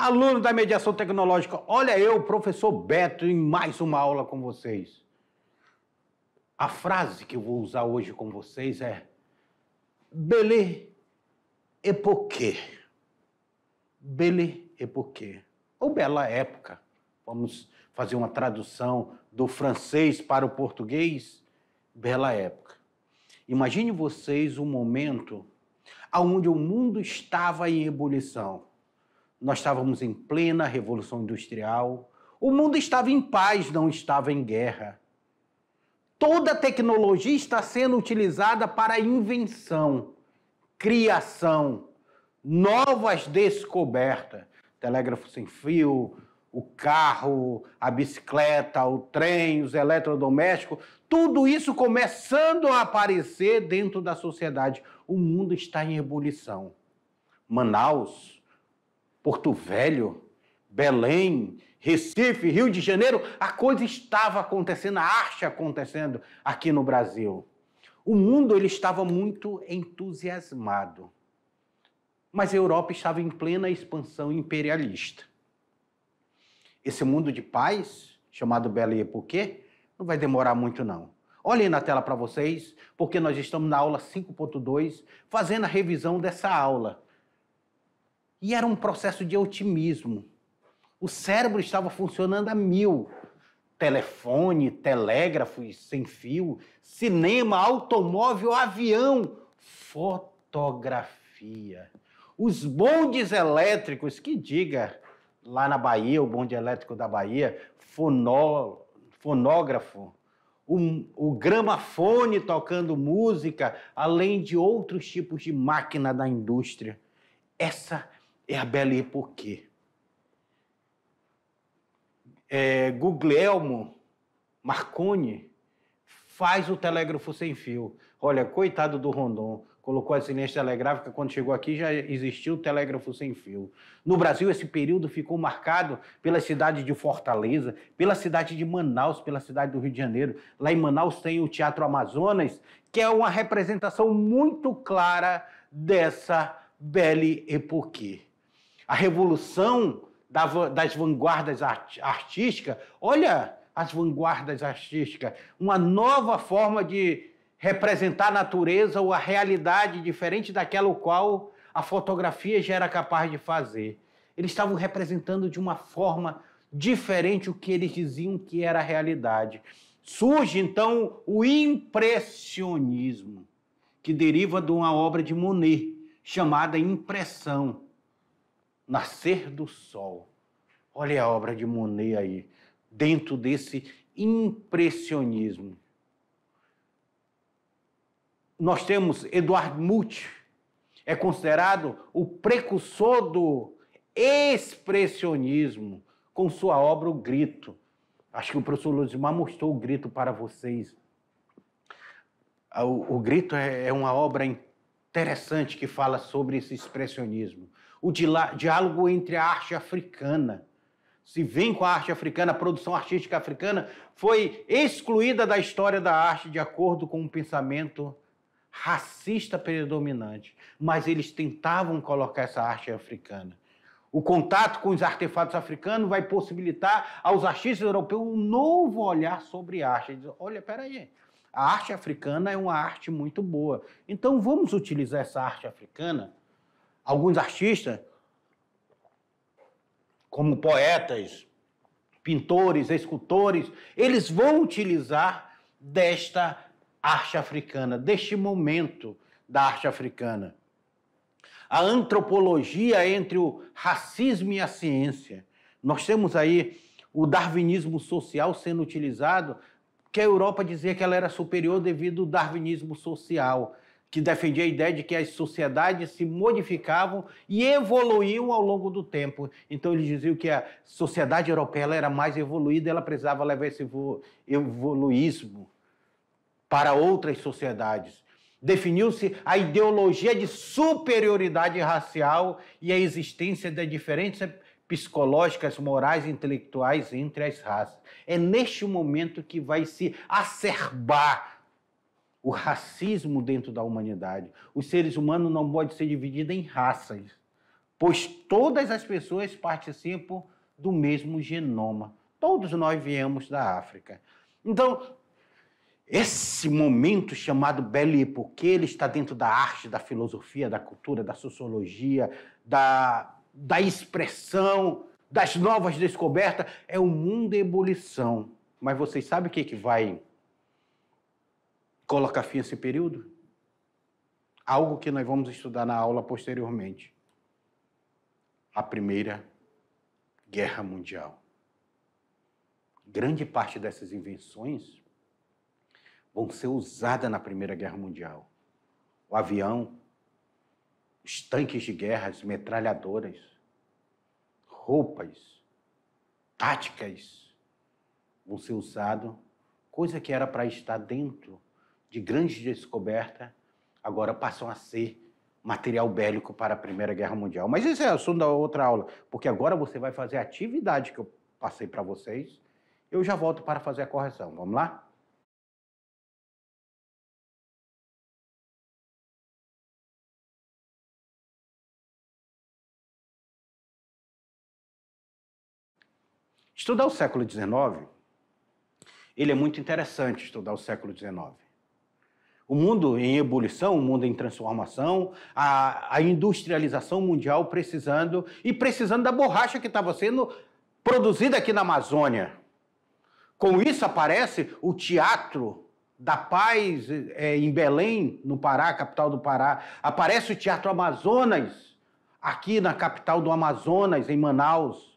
Aluno da mediação tecnológica, olha eu, professor Beto, em mais uma aula com vocês. A frase que eu vou usar hoje com vocês é Belle époque. Belle époque. Ou bela época. Vamos fazer uma tradução do francês para o português. Bela época. Imagine vocês um momento onde o mundo estava em ebulição. Nós estávamos em plena Revolução Industrial. O mundo estava em paz, não estava em guerra. Toda a tecnologia está sendo utilizada para invenção, criação, novas descobertas. Telégrafo sem fio, o carro, a bicicleta, o trem, os eletrodomésticos, tudo isso começando a aparecer dentro da sociedade. O mundo está em ebulição. Manaus, Porto Velho, Belém, Recife, Rio de Janeiro, a coisa estava acontecendo, a arte acontecendo aqui no Brasil. O mundo ele estava muito entusiasmado, mas a Europa estava em plena expansão imperialista. Esse mundo de paz, chamado Belle Époque, não vai demorar muito não. Olhem na tela para vocês, porque nós estamos na aula 5.2, fazendo a revisão dessa aula. E era um processo de otimismo. O cérebro estava funcionando a mil. Telefone, telégrafos sem fio, cinema, automóvel, avião, fotografia. Os bondes elétricos, que diga lá na Bahia, o bonde elétrico da Bahia, fonógrafo, o gramafone tocando música, além de outros tipos de máquina da indústria. Essa é a Belle Époque. Guglielmo Marconi faz o telégrafo sem fio. Olha, coitado do Rondon, colocou essa linha telegráfica, quando chegou aqui já existiu o telégrafo sem fio. No Brasil, esse período ficou marcado pela cidade de Fortaleza, pela cidade de Manaus, pela cidade do Rio de Janeiro. Lá em Manaus tem o Teatro Amazonas, que é uma representação muito clara dessa Belle Époque. A revolução das vanguardas artísticas, olha as vanguardas artísticas, uma nova forma de representar a natureza ou a realidade diferente daquela qual a fotografia já era capaz de fazer. Eles estavam representando de uma forma diferente o que eles diziam que era a realidade. Surge, então, o impressionismo, que deriva de uma obra de Monet, chamada Impressão. Nascer do Sol. Olha a obra de Monet aí, dentro desse impressionismo. Nós temos Edvard Munch, é considerado o precursor do expressionismo, com sua obra O Grito. Acho que o professor Luzimar mostrou O Grito para vocês. O Grito é uma obra interessante que fala sobre esse expressionismo. O diálogo entre a arte africana. Se vem com a arte africana, a produção artística africana foi excluída da história da arte de acordo com um pensamento racista predominante. Mas eles tentavam colocar essa arte africana. O contato com os artefatos africanos vai possibilitar aos artistas europeus um novo olhar sobre arte. Eles dizem, olha, peraí, a arte africana é uma arte muito boa. Então vamos utilizar essa arte africana. Alguns artistas, como poetas, pintores, escultores, eles vão utilizar desta arte africana, deste momento da arte africana. A antropologia entre o racismo e a ciência. Nós temos aí o darwinismo social sendo utilizado, que a Europa dizia que ela era superior devido ao darwinismo social, que defendia a ideia de que as sociedades se modificavam e evoluíam ao longo do tempo. Então, eles diziam que a sociedade europeia era mais evoluída, ela precisava levar esse evoluísmo para outras sociedades. Definiu-se a ideologia de superioridade racial e a existência de diferenças psicológicas, morais e intelectuais entre as raças. É neste momento que vai se acerbar o racismo dentro da humanidade. Os seres humanos não podem ser divididos em raças, pois todas as pessoas participam do mesmo genoma. Todos nós viemos da África. Então, esse momento chamado Belle Époque, ele está dentro da arte, da filosofia, da cultura, da sociologia, da expressão, das novas descobertas. É um mundo em ebulição. Mas vocês sabem o que vai colocar fim a esse período? Algo que nós vamos estudar na aula posteriormente. A Primeira Guerra Mundial. Grande parte dessas invenções vão ser usadas na Primeira Guerra Mundial. O avião, os tanques de guerra, as metralhadoras, roupas, táticas, vão ser usados, coisa que era para estar dentro de grandes descobertas, agora passam a ser material bélico para a Primeira Guerra Mundial. Mas esse é assunto da outra aula, porque agora você vai fazer a atividade que eu passei para vocês. Eu já volto para fazer a correção. Vamos lá? Estudar o século XIX, ele é muito interessante, estudar o século XIX. O mundo em ebulição, o mundo em transformação, a industrialização mundial precisando da borracha que estava sendo produzida aqui na Amazônia. Com isso aparece o Teatro da Paz em Belém, no Pará, capital do Pará. Aparece o Teatro Amazonas, aqui na capital do Amazonas, em Manaus.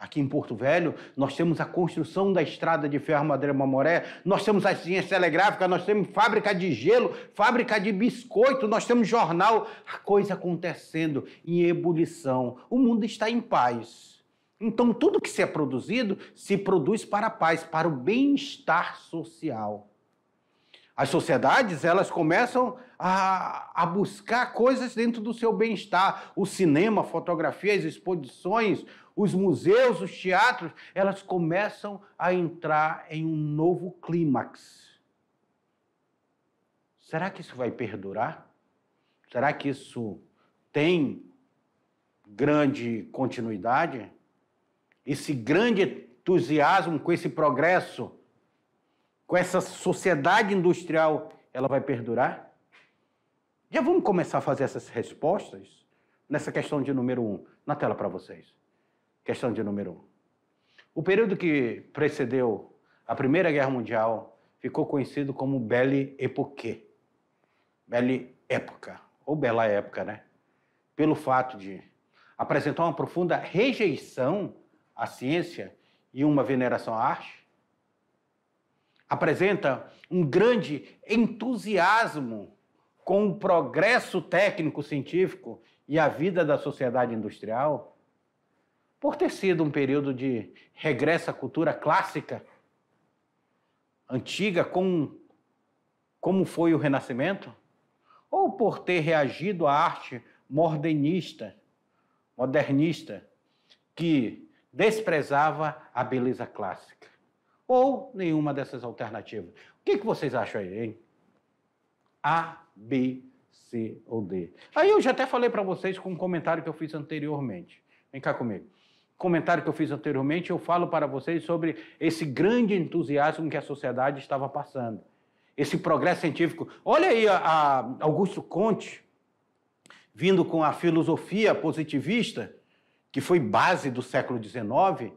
Aqui em Porto Velho, nós temos a construção da estrada de ferro Madeira Mamoré, nós temos as linhas telegráficas, nós temos fábrica de gelo, fábrica de biscoito, nós temos jornal, a coisa acontecendo em ebulição. O mundo está em paz. Então, tudo que se é produzido, se produz para a paz, para o bem-estar social. As sociedades, elas começam a buscar coisas dentro do seu bem-estar. O cinema, a fotografia, as exposições, os museus, os teatros, elas começam a entrar em um novo clímax. Será que isso vai perdurar? Será que isso tem grande continuidade? Esse grande entusiasmo com esse progresso, com essa sociedade industrial, ela vai perdurar? Já vamos começar a fazer essas respostas nessa questão de número 1, na tela para vocês. Questão de número 1. O período que precedeu a Primeira Guerra Mundial ficou conhecido como Belle Époque. Belle Época, ou Bela Época, né? Pelo fato de apresentar uma profunda rejeição à ciência e uma veneração à arte. Apresenta um grande entusiasmo com o progresso técnico-científico e a vida da sociedade industrial. Por ter sido um período de regresso à cultura clássica, antiga, como foi o Renascimento, ou por ter reagido à arte modernista, que desprezava a beleza clássica, ou nenhuma dessas alternativas. O que vocês acham aí, hein? A, B, C ou D? Aí eu já até falei para vocês com um comentário que eu fiz anteriormente. Vem cá comigo. Comentário que eu fiz anteriormente, eu falo para vocês sobre esse grande entusiasmo que a sociedade estava passando. Esse progresso científico. Olha aí a Augusto Comte, vindo com a filosofia positivista, que foi base do século XIX,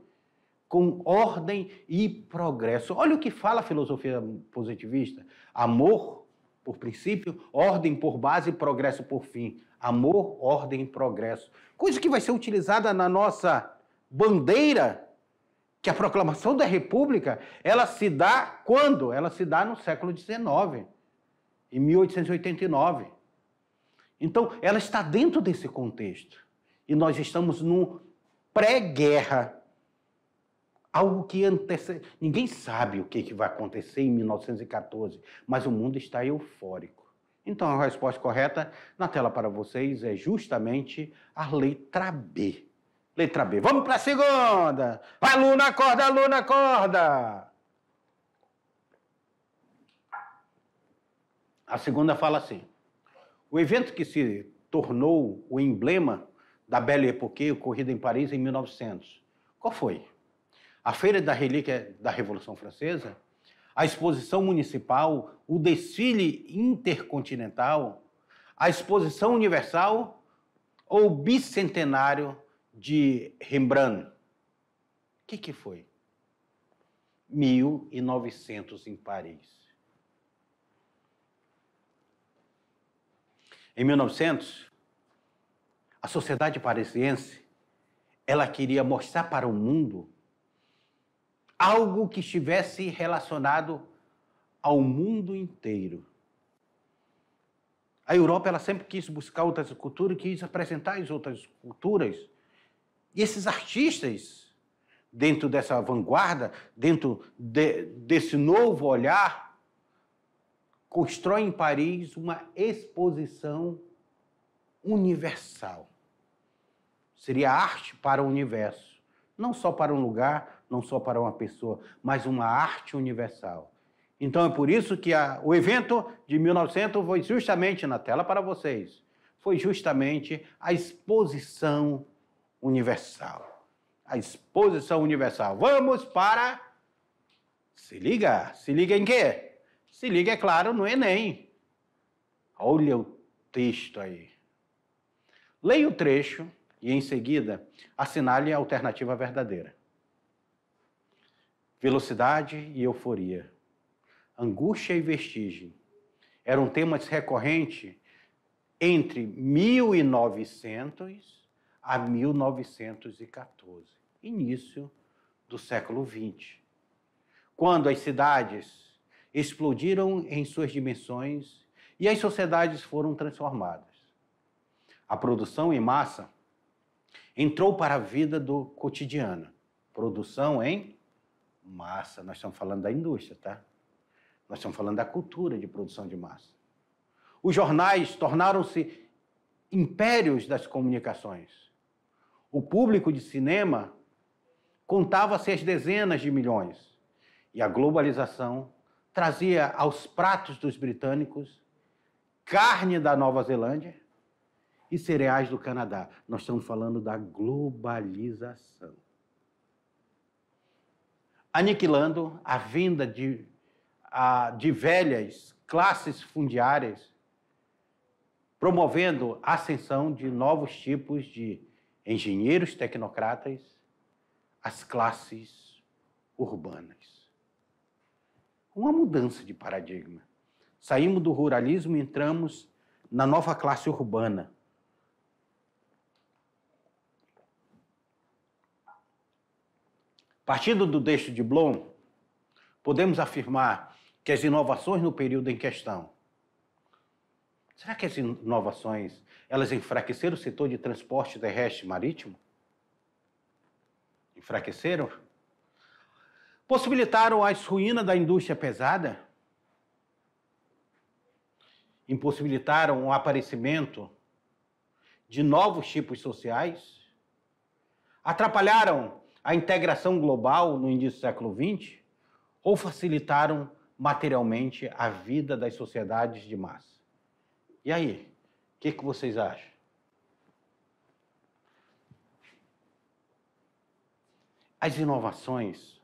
com ordem e progresso. Olha o que fala a filosofia positivista. Amor por princípio, ordem por base e progresso por fim. Amor, ordem e progresso. Coisa que vai ser utilizada na nossa bandeira, que a proclamação da República, ela se dá quando? Ela se dá no século XIX, em 1889. Então, ela está dentro desse contexto. E nós estamos no pré-guerra. Algo que antecede. Ninguém sabe o que vai acontecer em 1914, mas o mundo está eufórico. Então, a resposta correta na tela para vocês é justamente a letra B. Letra B. Vamos para a segunda. Aluna, acorda, aluna, acorda. A segunda fala assim: o evento que se tornou o emblema da Belle Époque, ocorrida em Paris em 1900. Qual foi? A Feira da Relíquia da Revolução Francesa, a Exposição Municipal, o Desfile Intercontinental, a Exposição Universal ou o Bicentenário de Rembrandt? O que foi? 1900 em Paris. Em 1900, a sociedade parisiense, ela queria mostrar para o mundo algo que estivesse relacionado ao mundo inteiro. A Europa, ela sempre quis buscar outras culturas, quis apresentar as outras culturas. E esses artistas, dentro dessa vanguarda, dentro desse novo olhar, constroem em Paris uma exposição universal. Seria arte para o universo. Não só para um lugar, não só para uma pessoa, mas uma arte universal. Então é por isso que o evento de 1900 foi justamente, na tela para vocês, foi justamente a exposição universal. A exposição universal. Vamos para... Se liga em quê? Se liga, é claro, no Enem. Olha o texto aí. Leia o trecho e, em seguida, assinale a alternativa verdadeira. Velocidade e euforia. Angústia e vestígio. Eram temas recorrentes entre 1900 a 1914, início do século XX, quando as cidades explodiram em suas dimensões e as sociedades foram transformadas. A produção em massa entrou para a vida do cotidiano. Produção em massa. Nós estamos falando da indústria, tá? Nós estamos falando da cultura de produção de massa. Os jornais tornaram-se impérios das comunicações. O público de cinema contava-se as dezenas de milhões. E a globalização trazia aos pratos dos britânicos carne da Nova Zelândia e cereais do Canadá. Nós estamos falando da globalização. Aniquilando a vinda de velhas classes fundiárias, promovendo a ascensão de novos tipos de engenheiros tecnocratas, as classes urbanas. Uma mudança de paradigma. Saímos do ruralismo e entramos na nova classe urbana. Partindo do texto de Bloom, podemos afirmar que as inovações no período em questão, será que as inovações, elas enfraqueceram o setor de transporte terrestre e marítimo? Enfraqueceram? Possibilitaram as ruínas da indústria pesada? Impossibilitaram o aparecimento de novos tipos sociais? Atrapalharam a integração global no início do século XX? Ou facilitaram materialmente a vida das sociedades de massa? E aí, o que vocês acham? As inovações,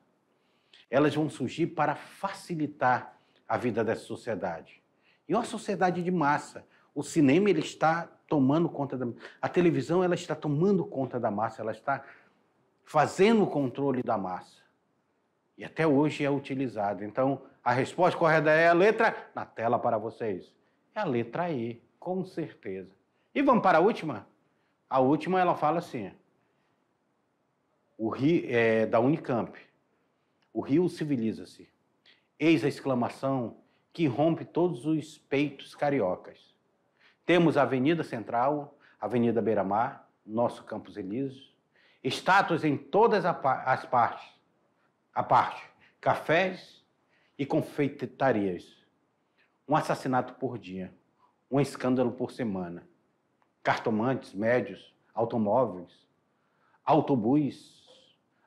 elas vão surgir para facilitar a vida dessa sociedade. E uma sociedade de massa. O cinema, ele está tomando conta da... A televisão, ela está tomando conta da massa, ela está fazendo o controle da massa. E até hoje é utilizado. Então, a resposta correta é a letra na tela para vocês. É a letra E, com certeza. E vamos para a última? A última, ela fala assim, da Unicamp. O Rio civiliza-se. Eis a exclamação que rompe todos os peitos cariocas. Temos a Avenida Central, Avenida Beira-Mar, nosso Campos Elíseos, estátuas em todas as partes, cafés e confeitarias. Um assassinato por dia, um escândalo por semana, cartomantes, médios, automóveis, autobus,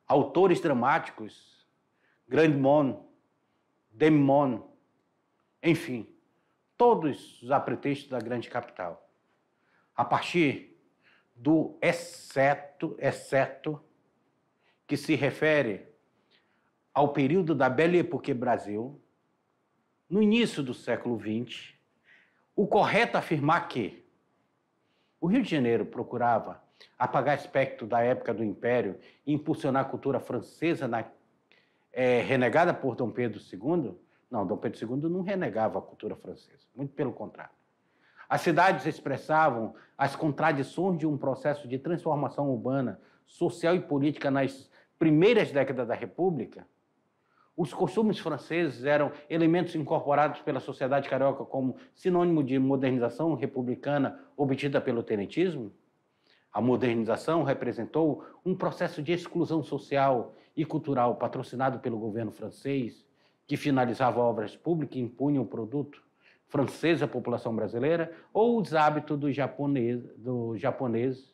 autores dramáticos, Grand Monde, Demi Monde, enfim, todos os apretextos da grande capital. A partir do exceto, que se refere ao período da Belle Époque Brasil, no início do século XX, o correto é afirmar que o Rio de Janeiro procurava apagar aspecto da época do Império e impulsionar a cultura francesa renegada por Dom Pedro II? Não, Dom Pedro II não renegava a cultura francesa, muito pelo contrário. As cidades expressavam as contradições de um processo de transformação urbana, social e política nas primeiras décadas da República. Os costumes franceses eram elementos incorporados pela sociedade carioca como sinônimo de modernização republicana obtida pelo tenentismo. A modernização representou um processo de exclusão social e cultural patrocinado pelo governo francês, que finalizava obras públicas e impunha o produto francês à população brasileira, ou os hábitos do japonês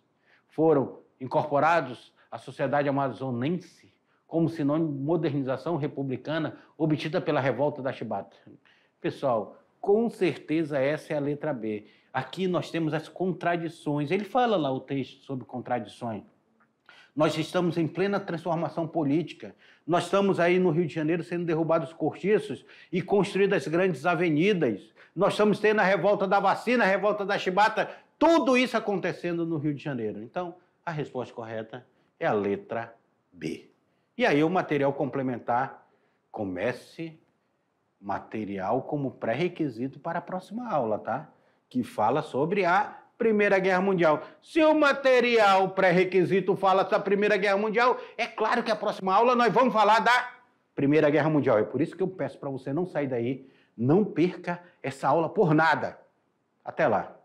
foram incorporados à sociedade amazonense como sinônimo de modernização republicana obtida pela revolta da Chibata. Pessoal, com certeza essa é a letra B. Aqui nós temos as contradições. Ele fala lá o texto sobre contradições. Nós estamos em plena transformação política. Nós estamos aí no Rio de Janeiro sendo derrubados cortiços e construídas grandes avenidas. Nós estamos tendo a revolta da vacina, a revolta da Chibata, tudo isso acontecendo no Rio de Janeiro. Então, a resposta correta é a letra B. E aí o material complementar, comece material como pré-requisito para a próxima aula, tá? Que fala sobre a Primeira Guerra Mundial. Se o material pré-requisito fala da Primeira Guerra Mundial, é claro que a próxima aula nós vamos falar da Primeira Guerra Mundial. É por isso que eu peço para você não sair daí, não perca essa aula por nada. Até lá.